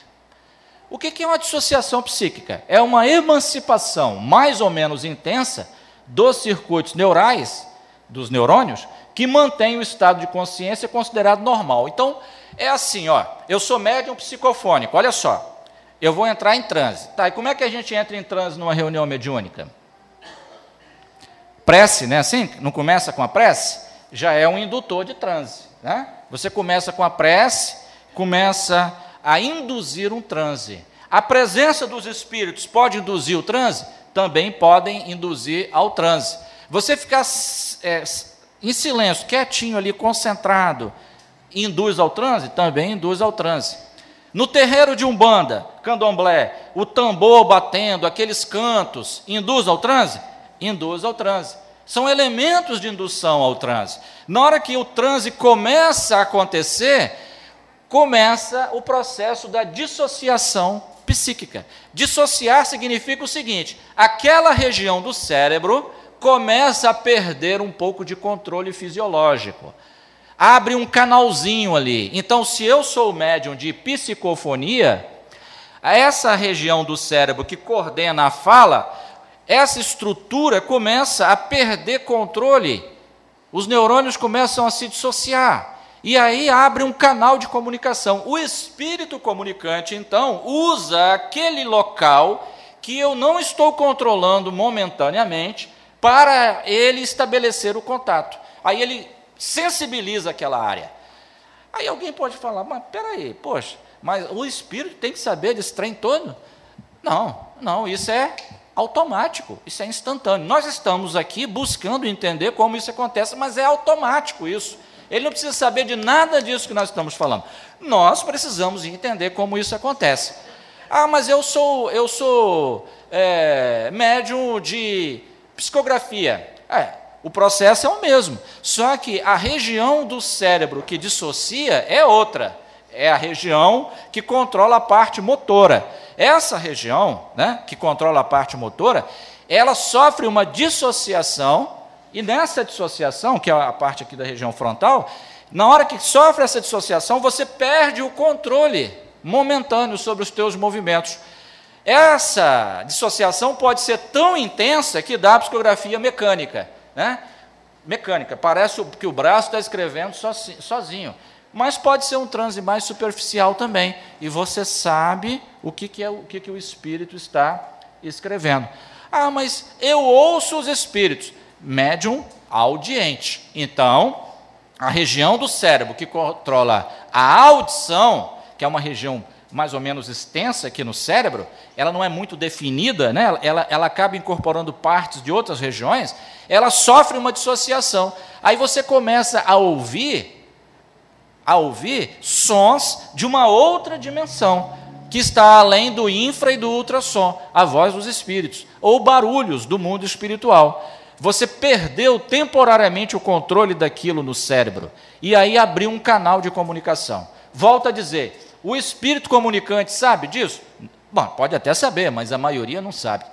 O que é uma dissociação psíquica? É uma emancipação mais ou menos intensa dos circuitos neurais, dos neurônios, que mantém o estado de consciência considerado normal. Então, é assim, ó, eu sou médium psicofônico, olha só, eu vou entrar em transe. Tá, e como é que a gente entra em transe numa reunião mediúnica? Prece, né? Assim, não começa com a prece? Já é um indutor de transe, né? Você começa com a prece, começa a induzir um transe. A presença dos espíritos pode induzir o transe? Também podem induzir ao transe. Você ficar em silêncio, quietinho ali, concentrado, induz ao transe? Também induz ao transe. No terreiro de Umbanda, Candomblé, o tambor batendo, aqueles cantos, induz ao transe? Induz ao transe. São elementos de indução ao transe. Na hora que o transe começa a acontecer, começa o processo da dissociação psíquica. Dissociar significa o seguinte: aquela região do cérebro começa a perder um pouco de controle fisiológico. Abre um canalzinho ali. Então, se eu sou médium de psicofonia, essa região do cérebro que coordena a fala, essa estrutura começa a perder controle. Os neurônios começam a se dissociar. E aí abre um canal de comunicação. O espírito comunicante, então, usa aquele local que eu não estou controlando momentaneamente para ele estabelecer o contato. Aí ele sensibiliza aquela área. Aí alguém pode falar, mas peraí, poxa, mas o espírito tem que saber desse trem todo? Não, isso é automático, isso é instantâneo. Nós estamos aqui buscando entender como isso acontece, mas é automático isso. Ele não precisa saber de nada disso que nós estamos falando. Nós precisamos entender como isso acontece. Ah, mas eu sou médium de psicografia. O processo é o mesmo, só que a região do cérebro que dissocia é outra. É a região que controla a parte motora. Essa região, né, que controla a parte motora, ela sofre uma dissociação. E nessa dissociação, que é a parte aqui da região frontal, na hora que sofre essa dissociação, você perde o controle momentâneo sobre os teus movimentos. Essa dissociação pode ser tão intensa que dá a psicografia mecânica, né? Mecânica, parece que o braço está escrevendo sozinho, mas pode ser um transe mais superficial também, e você sabe o que o espírito está escrevendo. Ah, mas eu ouço os espíritos. Médium audiente. Então, a região do cérebro que controla a audição, que é uma região mais ou menos extensa aqui no cérebro, ela não é muito definida, né? ela acaba incorporando partes de outras regiões, ela sofre uma dissociação. Aí você começa a ouvir sons de uma outra dimensão, que está além do infra e do ultrassom, a voz dos espíritos, ou barulhos do mundo espiritual. Você perdeu temporariamente o controle daquilo no cérebro, e aí abriu um canal de comunicação. Volto a dizer, o espírito comunicante sabe disso? Bom, pode até saber, mas a maioria não sabe.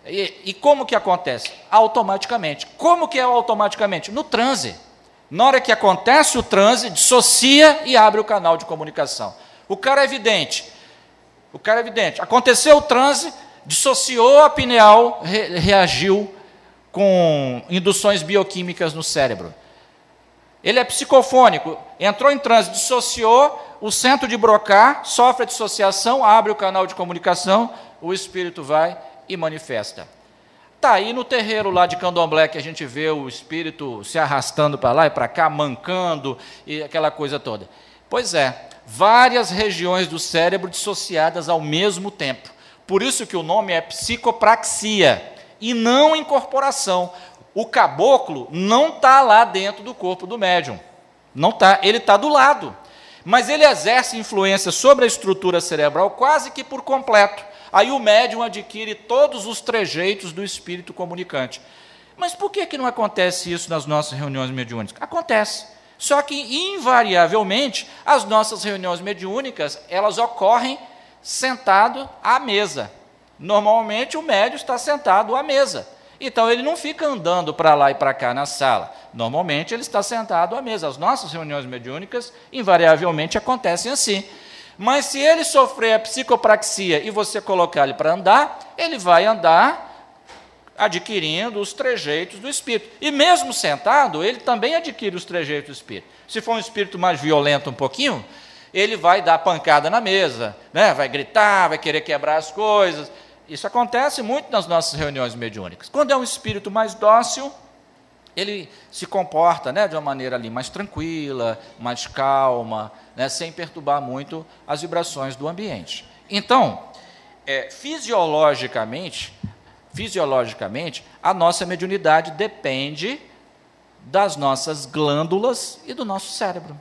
E como que acontece? Automaticamente. Como que é automaticamente? No transe. Na hora que acontece o transe, dissocia e abre o canal de comunicação. O cara é evidente. Aconteceu o transe, dissociou a pineal, reagiu com induções bioquímicas no cérebro. Ele é psicofônico, entrou em transe, dissociou, o centro de Broca sofre a dissociação, abre o canal de comunicação, o espírito vai e manifesta. Está aí no terreiro lá de Candomblé que a gente vê o espírito se arrastando para lá e para cá, mancando e aquela coisa toda. Pois é, várias regiões do cérebro dissociadas ao mesmo tempo. Por isso que o nome é psicopraxia e não incorporação. O caboclo não está lá dentro do corpo do médium. Não está, ele está do lado. Mas ele exerce influência sobre a estrutura cerebral quase que por completo. Aí o médium adquire todos os trejeitos do espírito comunicante. Mas por que não acontece isso nas nossas reuniões mediúnicas? Acontece. Só que, invariavelmente, as nossas reuniões mediúnicas, elas ocorrem sentado à mesa. Normalmente, o médium está sentado à mesa. Então, ele não fica andando para lá e para cá na sala. Normalmente, ele está sentado à mesa. As nossas reuniões mediúnicas, invariavelmente, acontecem assim. Mas, se ele sofrer a psicopraxia e você colocar ele para andar, ele vai andar adquirindo os trejeitos do espírito. E mesmo sentado, ele também adquire os trejeitos do espírito. Se for um espírito mais violento um pouquinho, ele vai dar pancada na mesa, né? Vai gritar, vai querer quebrar as coisas. Isso acontece muito nas nossas reuniões mediúnicas. Quando é um espírito mais dócil, ele se comporta, né, de uma maneira ali mais tranquila, mais calma, né, sem perturbar muito as vibrações do ambiente. Então, fisiologicamente, a nossa mediunidade depende das nossas glândulas e do nosso cérebro.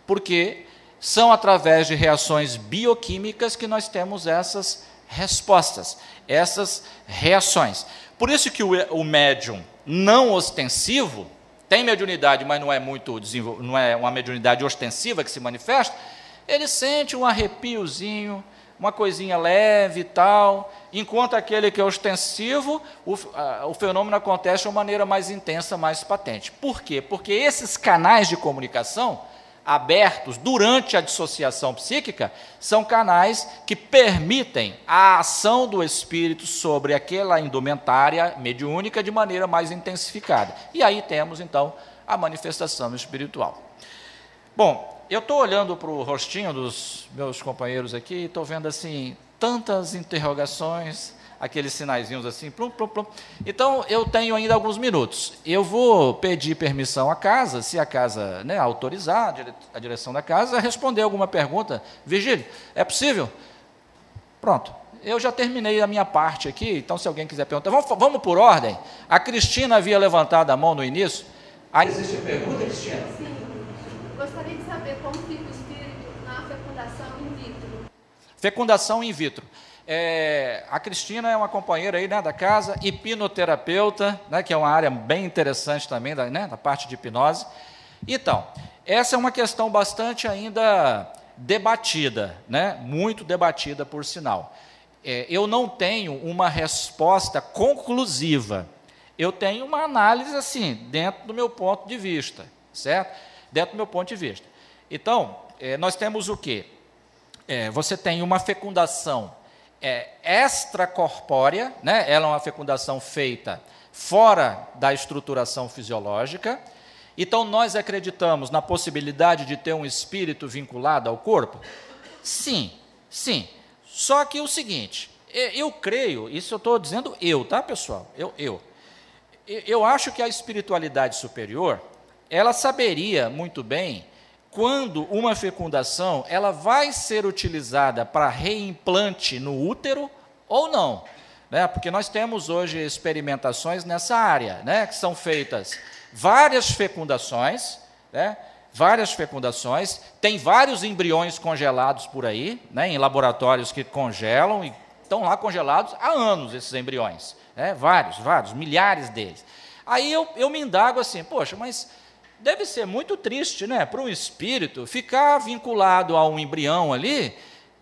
Porque são através de reações bioquímicas que nós temos essas respostas, essas reações. Por isso que o médium não ostensivo tem mediunidade, mas não é uma mediunidade ostensiva que se manifesta, ele sente um arrepiozinho, uma coisinha leve e tal, enquanto aquele que é ostensivo, o fenômeno acontece de uma maneira mais intensa, mais patente. Por quê? Porque esses canais de comunicação abertos durante a dissociação psíquica são canais que permitem a ação do espírito sobre aquela indumentária mediúnica de maneira mais intensificada. E aí temos, então, a manifestação espiritual. Bom, eu estou olhando para o rostinho dos meus companheiros aqui e estou vendo, assim, tantas interrogações, aqueles sinaizinhos assim, plum, plum, plum. Então, eu tenho ainda alguns minutos. Eu vou pedir permissão à casa, se a casa, né, autorizar, a direção da casa, a responder alguma pergunta. Virgílio, é possível? Pronto. Eu já terminei a minha parte aqui, então, se alguém quiser perguntar. Vamos por ordem? A Cristina havia levantado a mão no início. Existe pergunta, Cristina? Sim. Gostaria de saber como fica o espírito na fecundação in vitro. Fecundação in vitro. A Cristina é uma companheira aí, né, da casa, hipnoterapeuta, né, que é uma área bem interessante também, da parte de hipnose. Então, essa é uma questão bastante ainda debatida, né, muito debatida, por sinal. Eu não tenho uma resposta conclusiva, eu tenho uma análise assim, dentro do meu ponto de vista, certo? Dentro do meu ponto de vista. Então, nós temos o quê? Você tem uma fecundação extracorpórea, né? Ela é uma fecundação feita fora da estruturação fisiológica. Então, nós acreditamos na possibilidade de ter um espírito vinculado ao corpo? Sim, sim. Só que o seguinte, eu creio, isso eu estou dizendo tá, pessoal? Eu acho que a espiritualidade superior, ela saberia muito bem quando uma fecundação ela vai ser utilizada para reimplante no útero ou não, né? Porque nós temos hoje experimentações nessa área, né? Que são feitas várias fecundações, né? Várias fecundações, tem vários embriões congelados por aí, né? Em laboratórios que congelam e estão lá congelados há anos esses embriões, né? Vários, milhares deles. Aí eu me indago assim, poxa, mas deve ser muito triste, né, para um espírito ficar vinculado a um embrião ali,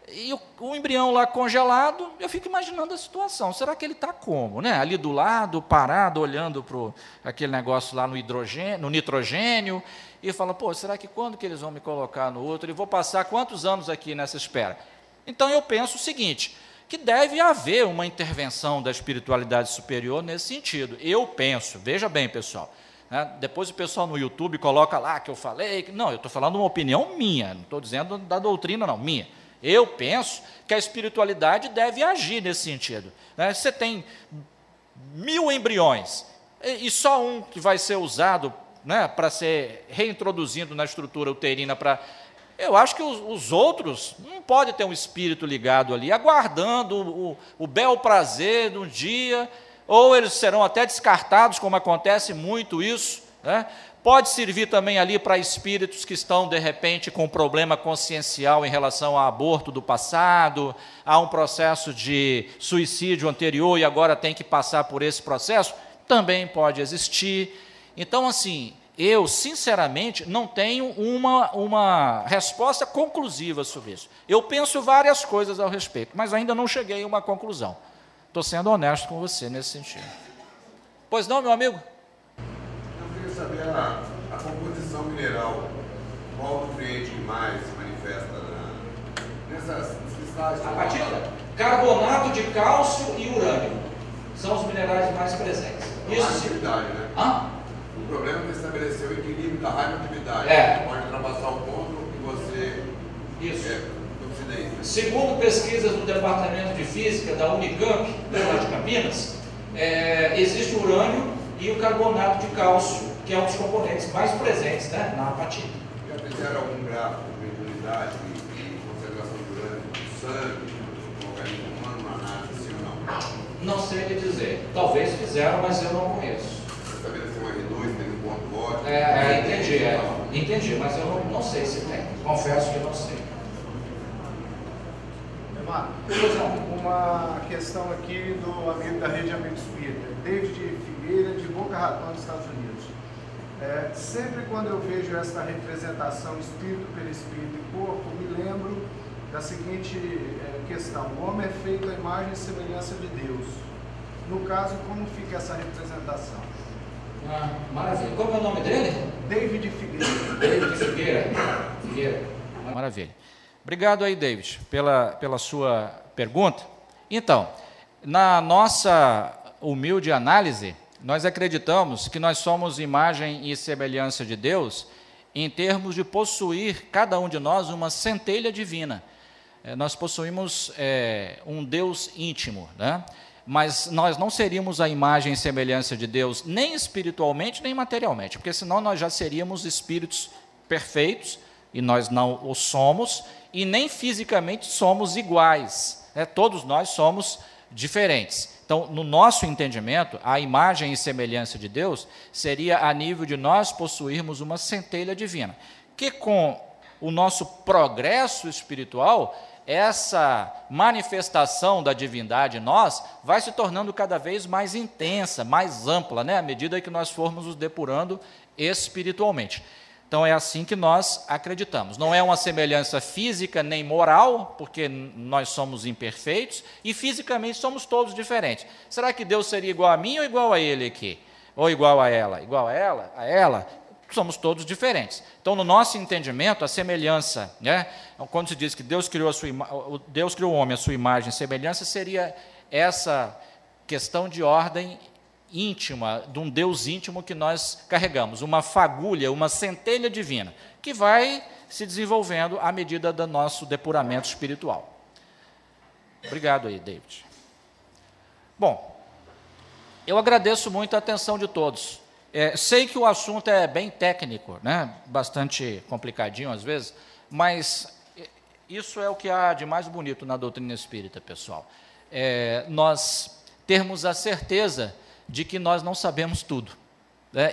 e o embrião lá congelado, eu fico imaginando a situação. Será que ele está como? Né? Ali do lado, parado, olhando para aquele negócio lá no nitrogênio, e fala, pô, será que quando que eles vão me colocar no outro? E vou passar quantos anos aqui nessa espera? Então, eu penso o seguinte, que deve haver uma intervenção da espiritualidade superior nesse sentido. Eu penso, veja bem, pessoal, depois o pessoal no YouTube coloca lá que eu falei. Não, eu estou falando uma opinião minha, não estou dizendo da doutrina, não, minha. Eu penso que a espiritualidade deve agir nesse sentido. Você tem 1000 embriões, e só um que vai ser usado, né, para ser reintroduzido na estrutura uterina. Eu acho que os outros não podem ter um espírito ligado ali, aguardando o bel prazer de um dia, ou eles serão até descartados, como acontece muito isso, né? Pode servir também ali para espíritos que estão, de repente, com problema consciencial em relação ao aborto do passado, a um processo de suicídio anterior e agora tem que passar por esse processo, também pode existir. Então, assim, eu, sinceramente, não tenho uma resposta conclusiva sobre isso. Eu penso várias coisas ao respeito, mas ainda não cheguei a uma conclusão. Estou sendo honesto com você nesse sentido. Pois não, meu amigo? Eu queria saber a composição mineral, qual nutriente que mais se manifesta nessas cristais? Apatita? Carbonato de cálcio e urânio são os minerais mais presentes. Isso. Radioatividade, né? Hã? O problema é que estabelecer o equilíbrio da radioatividade. É. Pode ultrapassar o ponto que você... Isso. Oxidei. Segundo pesquisas do Departamento de Física da Unicamp, lá de Campinas, existe o urânio e o carbonato de cálcio, que é um dos componentes mais presentes, né, na apatita. Já fizeram algum gráfico de mediunidade e concentração de urânio no sangue, no organismo humano, uma análise, sim ou não? Não sei lhe dizer. Talvez fizeram, mas eu não conheço. Estabelecer um R2 tem um ponto ótimo. Entendi, mas eu não sei se tem. Confesso que não sei. Uma questão aqui do amigo da Rede Amigo Espírita, David Figueira, de Boca Raton, nos Estados Unidos. Sempre quando eu vejo essa representação espírito, perispírito e corpo, me lembro da seguinte questão: o homem é feito à imagem e semelhança de Deus. No caso, como fica essa representação? Maravilha. Qual é o nome dele? David Figueira. David Figueira. Maravilha. Obrigado aí, David, pela sua pergunta. Então, na nossa humilde análise, nós acreditamos que nós somos imagem e semelhança de Deus em termos de possuir, cada um de nós, uma centelha divina. Nós possuímos um Deus íntimo, né? Mas nós não seríamos a imagem e semelhança de Deus nem espiritualmente, nem materialmente, porque senão nós já seríamos espíritos perfeitos, e nós não o somos, e nem fisicamente somos iguais, né? Todos nós somos diferentes. Então, no nosso entendimento, a imagem e semelhança de Deus seria a nível de nós possuirmos uma centelha divina, que com o nosso progresso espiritual, essa manifestação da divindade em nós vai se tornando cada vez mais intensa, mais ampla, né? À medida que nós formos nos depurando espiritualmente. Então, é assim que nós acreditamos. Não é uma semelhança física nem moral, porque nós somos imperfeitos, e fisicamente somos todos diferentes. Será que Deus seria igual a mim ou igual a ele aqui? Ou igual a ela? Igual a ela? A ela? Somos todos diferentes. Então, no nosso entendimento, a semelhança, né? Quando se diz que Deus criou o homem à sua imagem e semelhança, seria essa questão de ordem íntima, de um Deus íntimo que nós carregamos, uma fagulha, uma centelha divina, que vai se desenvolvendo à medida do nosso depuramento espiritual. Obrigado aí, David. Bom, eu agradeço muito a atenção de todos. Sei que o assunto é bem técnico, né? Bastante complicadinho às vezes, mas isso é o que há de mais bonito na doutrina espírita, pessoal. Nós termos a certeza de que nós não sabemos tudo.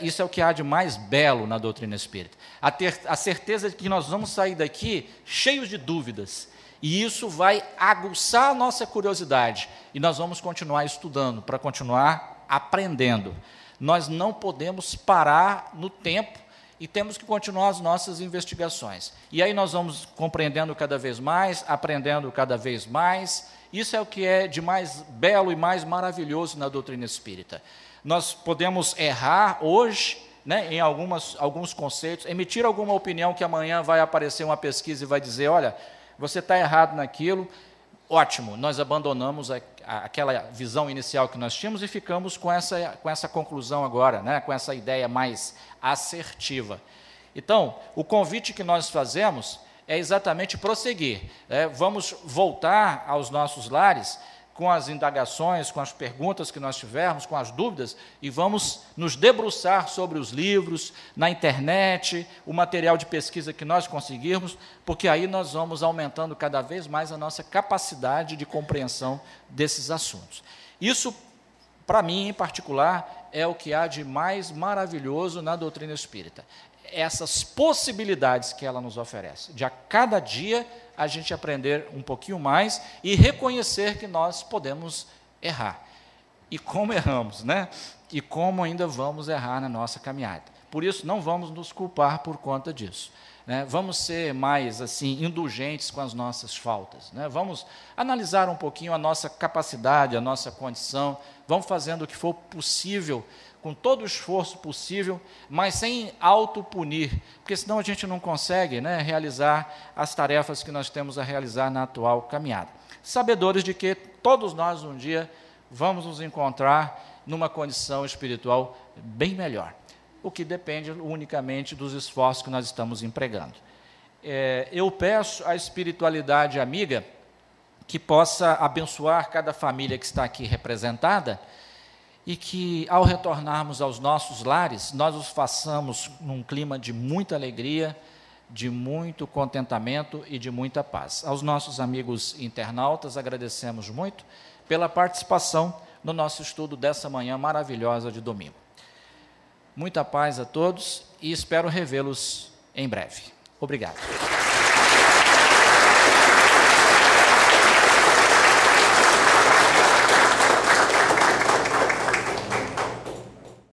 Isso é o que há de mais belo na doutrina espírita. A certeza de que nós vamos sair daqui cheios de dúvidas, e isso vai aguçar a nossa curiosidade, e nós vamos continuar estudando, para continuar aprendendo. Nós não podemos parar no tempo, e temos que continuar as nossas investigações. E aí nós vamos compreendendo cada vez mais, aprendendo cada vez mais. Isso é o que é de mais belo e mais maravilhoso na doutrina espírita. Nós podemos errar hoje, né, em alguns conceitos, emitir alguma opinião que amanhã vai aparecer uma pesquisa e vai dizer, olha, você está errado naquilo. Ótimo, nós abandonamos aquela visão inicial que nós tínhamos e ficamos com essa conclusão agora, né, com essa ideia mais assertiva. Então, o convite que nós fazemos é exatamente prosseguir. Vamos voltar aos nossos lares com as indagações, com as perguntas que nós tivermos, com as dúvidas, e vamos nos debruçar sobre os livros, na internet, o material de pesquisa que nós conseguirmos, porque aí nós vamos aumentando cada vez mais a nossa capacidade de compreensão desses assuntos. Isso, para mim, em particular, é o que há de mais maravilhoso na doutrina espírita. Essas possibilidades que ela nos oferece, de a cada dia a gente aprender um pouquinho mais e reconhecer que nós podemos errar. E como erramos, né? E como ainda vamos errar na nossa caminhada. Por isso, não vamos nos culpar por conta disso. né? Vamos ser mais assim indulgentes com as nossas faltas, né? Vamos analisar um pouquinho a nossa capacidade, a nossa condição, vamos fazendo o que for possível, com todo o esforço possível, mas sem autopunir, porque senão a gente não consegue, né, realizar as tarefas que nós temos a realizar na atual caminhada. Sabedores de que todos nós um dia vamos nos encontrar numa condição espiritual bem melhor, o que depende unicamente dos esforços que nós estamos empregando. Eu peço à espiritualidade amiga que possa abençoar cada família que está aqui representada e que, ao retornarmos aos nossos lares, nós os façamos num clima de muita alegria, de muito contentamento e de muita paz. Aos nossos amigos internautas, agradecemos muito pela participação no nosso estudo dessa manhã maravilhosa de domingo. Muita paz a todos e espero revê-los em breve. Obrigado.